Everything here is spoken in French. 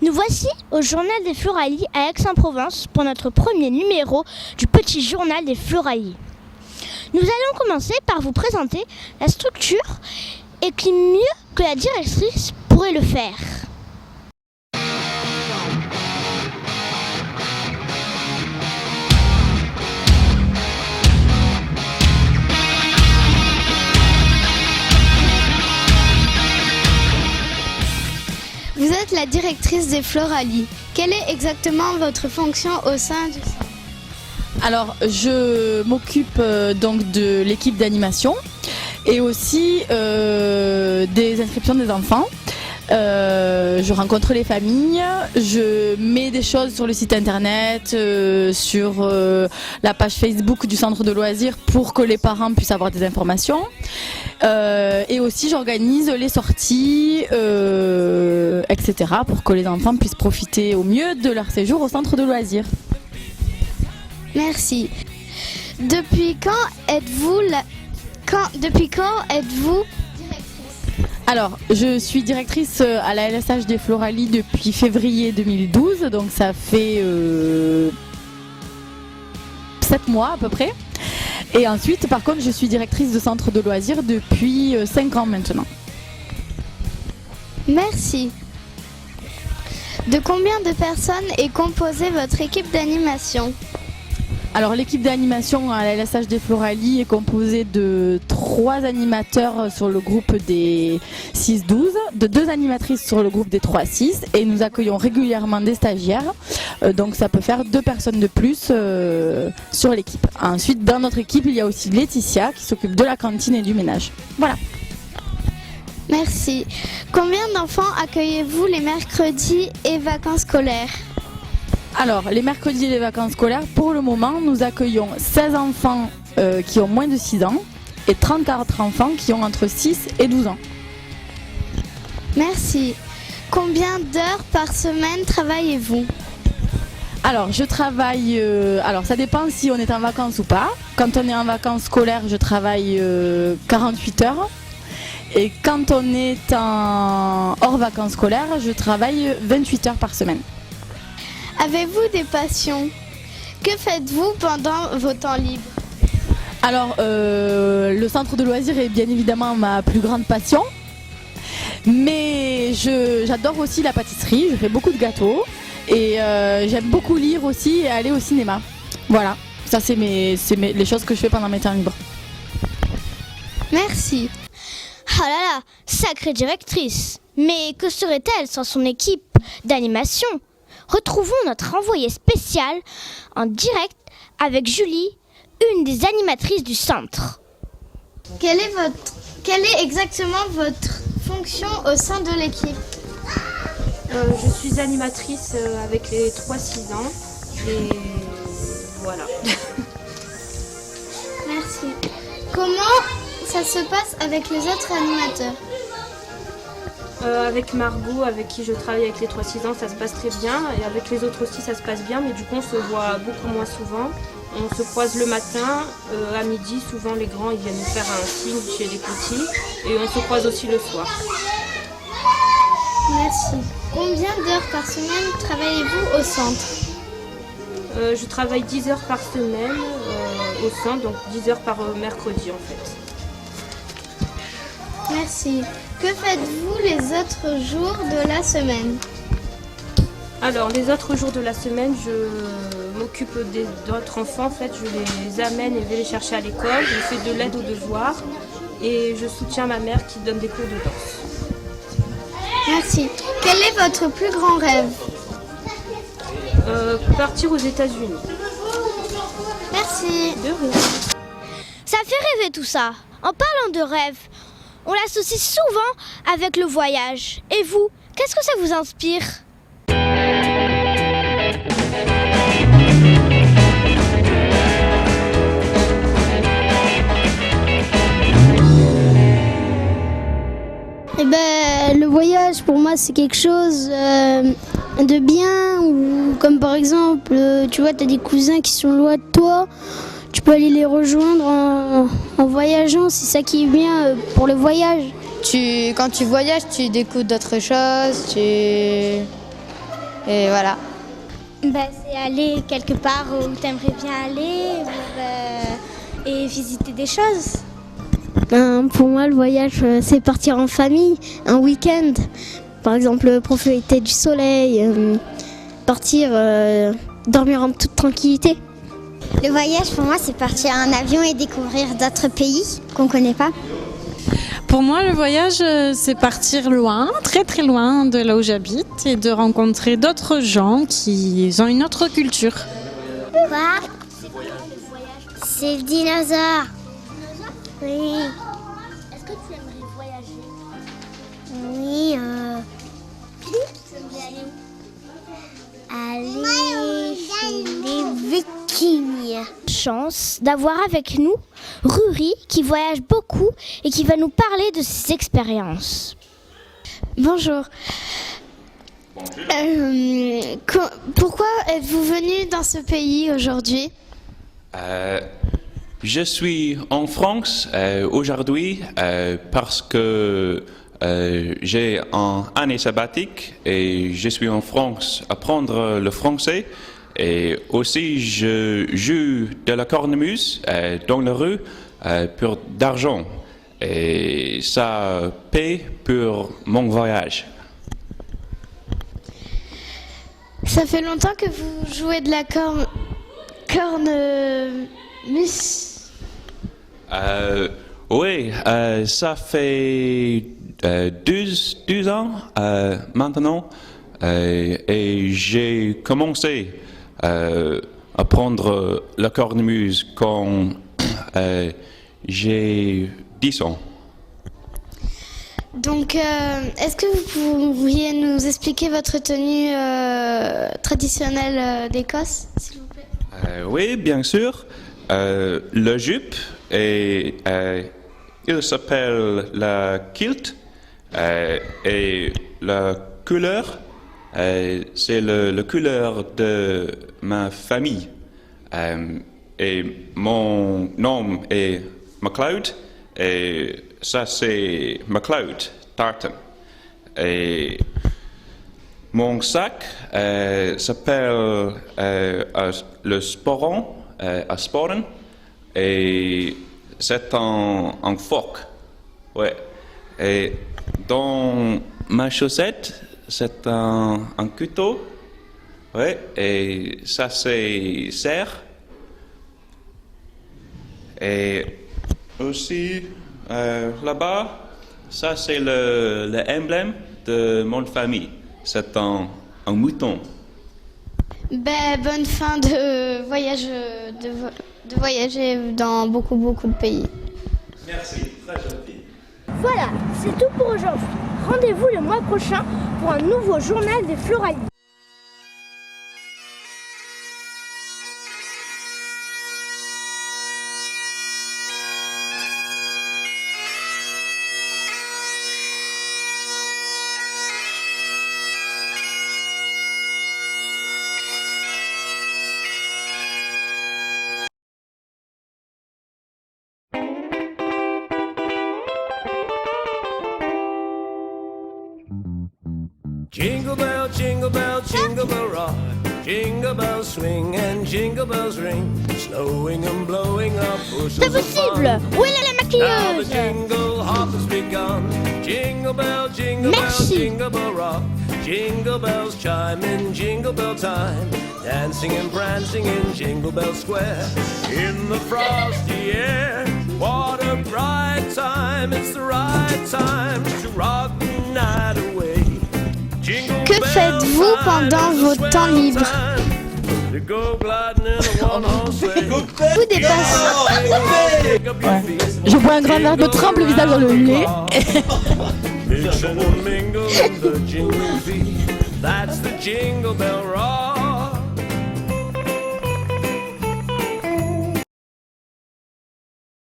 Nous voici au Journal des Floralies à Aix-en-Provence pour notre premier numéro du petit Journal des Floralies. Nous allons commencer par vous présenter la structure et qui mieux que la directrice pourrait le faire. Vous êtes la directrice des Floralies. Quelle est exactement votre fonction au sein du centre ? Alors, je m'occupe donc de l'équipe d'animation et aussi des inscriptions des enfants. Je rencontre les familles, je mets des choses sur le site internet, sur la page Facebook du centre de loisirs pour que les parents puissent avoir des informations. Et aussi j'organise les sorties, etc. pour que les enfants puissent profiter au mieux de leur séjour au centre de loisirs. Merci. Depuis quand êtes-vous Alors, je suis directrice à la LSH des Floralies depuis février 2012, donc ça fait 7 mois à peu près. Et ensuite, par contre, je suis directrice de centre de loisirs depuis 5 ans maintenant. Merci. De combien de personnes est composée votre équipe d'animation ? Alors l'équipe d'animation à la LSH des Floralies est composée de 3 animateurs sur le groupe des 6-12, de 2 animatrices sur le groupe des 3-6 et nous accueillons régulièrement des stagiaires, donc ça peut faire 2 personnes de plus sur l'équipe. Ensuite dans notre équipe il y a aussi Laetitia qui s'occupe de la cantine et du ménage. Voilà. Merci. Combien d'enfants accueillez-vous les mercredis et vacances scolaires ? Alors, les mercredis et les vacances scolaires, pour le moment, nous accueillons 16 enfants qui ont moins de 6 ans et 34 enfants qui ont entre 6 et 12 ans. Merci. Combien d'heures par semaine travaillez-vous ? Alors, je travaille... alors, ça dépend si on est en vacances ou pas. Quand on est en vacances scolaires, je travaille 48 heures. Et quand on est hors vacances scolaires, je travaille 28 heures par semaine. Avez-vous des passions ? Que faites-vous pendant vos temps libres ? Alors, le centre de loisirs est bien évidemment ma plus grande passion. Mais j'adore aussi la pâtisserie, je fais beaucoup de gâteaux. Et j'aime beaucoup lire aussi et aller au cinéma. Voilà, ça c'est les choses que je fais pendant mes temps libres. Merci. Ah là là, sacrée directrice. Mais que serait-elle sans son équipe d'animation ? Retrouvons notre envoyée spéciale en direct avec Julie, une des animatrices du centre. Quelle est exactement votre fonction au sein de l'équipe ? Je suis animatrice avec les 3-6 ans et voilà. Merci. Comment ça se passe avec les autres animateurs ? Avec Margot, avec qui je travaille avec les 3-6 ans, ça se passe très bien. Et avec les autres aussi, ça se passe bien. Mais du coup, on se voit beaucoup moins souvent. On se croise le matin, à midi. Souvent, les grands ils viennent nous faire un signe chez les petits. Et on se croise aussi le soir. Merci. Combien d'heures par semaine travaillez-vous au centre ? Je travaille 10 heures par semaine au centre, donc 10 heures par mercredi en fait. Merci. Que faites-vous les autres jours de la semaine ? Alors, les autres jours de la semaine, je m'occupe d'autres enfants. En fait, je les amène et vais les chercher à l'école. Je fais de l'aide aux devoirs et je soutiens ma mère qui donne des cours de danse. Merci. Quel est votre plus grand rêve ? Partir aux États-Unis. Merci. De rien. Ça fait rêver tout ça. En parlant de rêve, on l'associe souvent avec le voyage. Et vous, qu'est-ce que ça vous inspire ? Le voyage pour moi c'est quelque chose de bien, ou comme par exemple tu vois, tu as des cousins qui sont loin de toi, tu peux aller les rejoindre en voyageant, c'est ça qui est bien pour le voyage. Quand tu voyages, tu découvres d'autres choses, Et voilà. C'est aller quelque part où tu aimerais bien aller et visiter des choses. Pour moi, le voyage, c'est partir en famille, un week-end. Par exemple, profiter du soleil, partir dormir en toute tranquillité. Le voyage, pour moi, c'est partir en avion et découvrir d'autres pays qu'on ne connaît pas. Pour moi, le voyage, c'est partir loin, très très loin de là où j'habite et de rencontrer d'autres gens qui ont une autre culture. Quoi? C'est le dinosaure. Oui. Est-ce que tu aimerais voyager? Oui. Tu aimerais aller où? Aller chez les Vikings. Chance d'avoir avec nous Ruri qui voyage beaucoup et qui va nous parler de ses expériences. Bonjour. Pourquoi êtes-vous venu dans ce pays aujourd'hui? Je suis en France aujourd'hui parce que j'ai une année sabbatique et je suis en France à apprendre le français. Et aussi, je joue de la cornemuse dans la rue pour d'argent. Et ça paie pour mon voyage. Ça fait longtemps que vous jouez de la cornemuse? Oui, ça fait 12 ans maintenant. Et j'ai commencé à prendre la cornemuse quand j'ai 10 ans. Donc, est-ce que vous pourriez nous expliquer votre tenue traditionnelle d'Écosse, s'il vous plaît? Oui, bien sûr. Le jupe, il s'appelle la kilt. Et la couleur, c'est la couleur de ma famille. Et mon nom est MacLeod. Et ça, c'est MacLeod Tartan. Et mon sac s'appelle le sporon, à sporen. Et c'est un fork. Ouais. Et dans ma chaussette, c'est un couteau. Ouais. Et ça, c'est serre. Et aussi, là-bas, ça c'est l'emblème de mon famille. C'est un mouton. Bonne fin de voyage, de voyager dans beaucoup de pays. Merci, très gentil. Voilà, c'est tout pour aujourd'hui. Rendez-vous le mois prochain pour un nouveau journal des Floralies. Jingle bell, jingle bell, jingle bell rock. Jingle bells swing and jingle bells ring. Snowing and blowing up bushels C'est of possible! fun. Où est la Now the maquilleuse? jingle hop has begun. Jingle bell, jingle bell, Merci. jingle bell rock. Jingle bells chime in jingle bell time. Dancing and prancing in Jingle Bell Square. In the frosty air, what a bright time. It's the right time to rock the night away. Que faites-vous pendant vos temps libres? Vous dépassez. Je bois un grand verre de trempe, le visage dans le lait. That's the Jingle Bell Rock.